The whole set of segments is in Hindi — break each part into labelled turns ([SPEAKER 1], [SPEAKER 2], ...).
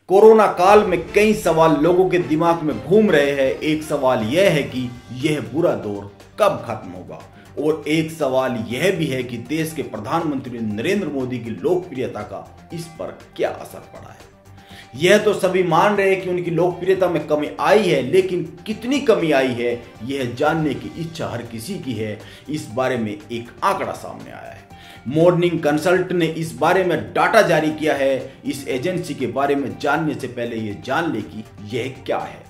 [SPEAKER 1] कोरोना काल में कई सवाल लोगों के दिमाग में घूम रहे हैं। एक सवाल यह है कि यह बुरा दौर कब खत्म होगा, और एक सवाल यह भी है कि देश के प्रधानमंत्री नरेंद्र मोदी की लोकप्रियता का इस पर क्या असर पड़ा है। यह तो सभी मान रहे हैं कि उनकी लोकप्रियता में कमी आई है, लेकिन कितनी कमी आई है यह जानने की इच्छा हर किसी की है। इस बारे में एक आंकड़ा सामने आया है। मॉर्निंग कंसल्ट ने इस बारे में डाटा जारी किया है। इस एजेंसी के बारे में जानने से पहले यह जान ले कि यह क्या है,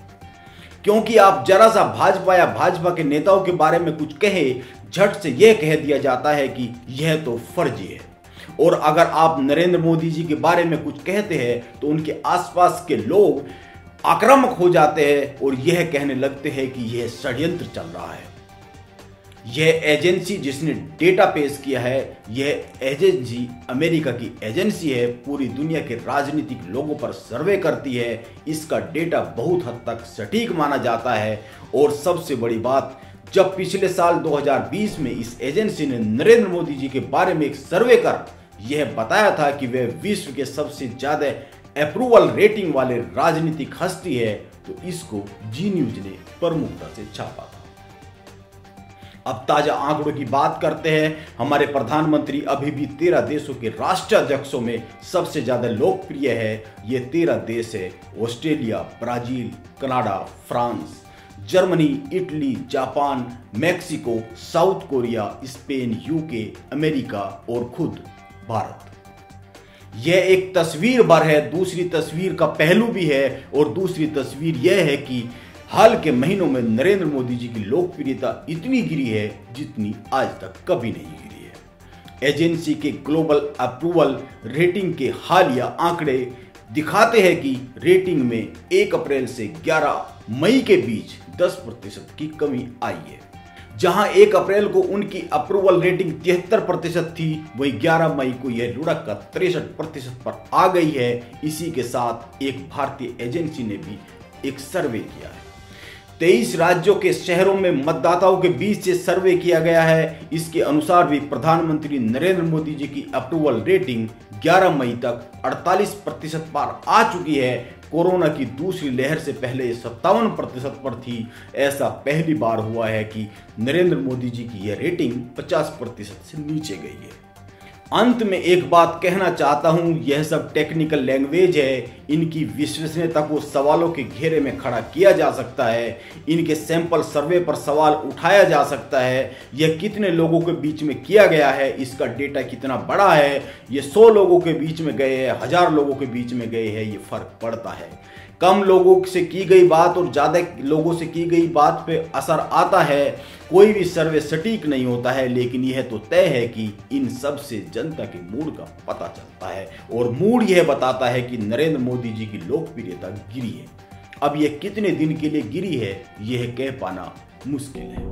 [SPEAKER 1] क्योंकि आप जरा सा भाजपा या भाजपा के नेताओं के बारे में कुछ कहे, झट से यह कह दिया जाता है कि यह तो फर्जी है। और अगर आप नरेंद्र मोदी जी के बारे में कुछ कहते हैं तो उनके आसपास के लोग आक्रामक हो जाते हैं और यह कहने लगते हैं कि यह षड्यंत्र चल रहा है। यह एजेंसी जिसने डेटा पेश किया है, यह एजेंसी अमेरिका की एजेंसी है, पूरी दुनिया के राजनीतिक लोगों पर सर्वे करती है। इसका डेटा बहुत हद तक सटीक माना जाता है। और सबसे बड़ी बात, जब पिछले साल 2020 में इस एजेंसी ने नरेंद्र मोदी जी के बारे में एक सर्वे कर यह बताया था कि वह विश्व के सबसे ज्यादा अप्रूवल रेटिंग वाले राजनीतिक हस्ती है, तो इसको जी न्यूज ने प्रमुखता से छापा था। अब ताजा आंकड़ों की बात करते हैं। हमारे प्रधानमंत्री अभी भी 13 देशों के राष्ट्राध्यक्षों में सबसे ज्यादा लोकप्रिय है। ये 13 देश है: Australia, Brazil, Canada, France, Germany, Italy, Japan, Mexico, south Korea, Spain, UK, America और खुद भारत। यह एक तस्वीर भर है। दूसरी तस्वीर का पहलू भी है, और दूसरी तस्वीर यह है कि हाल के महीनों में नरेंद्र मोदी जी की लोकप्रियता इतनी गिरी है जितनी आज तक कभी नहीं गिरी है। एजेंसी के ग्लोबल अप्रूवल रेटिंग के हालिया आंकड़े दिखाते हैं कि रेटिंग में 1 अप्रैल से 11 मई के बीच 10% की कमी आई है। जहां 1 अप्रैल को उनकी अप्रूवल रेटिंग 73% थी, वहीं 11 मई को यह लुढ़क कर 63% पर आ गई है। इसी के साथ एक भारतीय एजेंसी ने भी एक सर्वे किया है। 23 राज्यों के शहरों में मतदाताओं के बीच से सर्वे किया गया है। इसके अनुसार भी प्रधानमंत्री नरेंद्र मोदी जी की अप्रूवल रेटिंग 11 मई तक 48% पर आ चुकी है। कोरोना की दूसरी लहर से पहले 57% पर थी। ऐसा पहली बार हुआ है कि नरेंद्र मोदी जी की यह रेटिंग 50% से नीचे गई है। अंत में एक बात कहना चाहता हूं, यह सब टेक्निकल लैंग्वेज है। इनकी विश्वसनीयता को सवालों के घेरे में खड़ा किया जा सकता है। इनके सैंपल सर्वे पर सवाल उठाया जा सकता है। यह कितने लोगों के बीच में किया गया है, इसका डेटा कितना बड़ा है, ये 100 लोगों के बीच में गए हैं, 1000 लोगों के बीच में गए हैं, ये फर्क पड़ता है। कम लोगों से की गई बात और ज्यादा लोगों से की गई बात पे असर आता है। कोई भी सर्वे सटीक नहीं होता है, लेकिन यह तो तय है कि इन सब से जनता के मूड का पता चलता है, और मूड यह बताता है कि नरेंद्र मोदी जी की लोकप्रियता गिरी है। अब यह कितने दिन के लिए गिरी है, यह कह पाना मुश्किल है।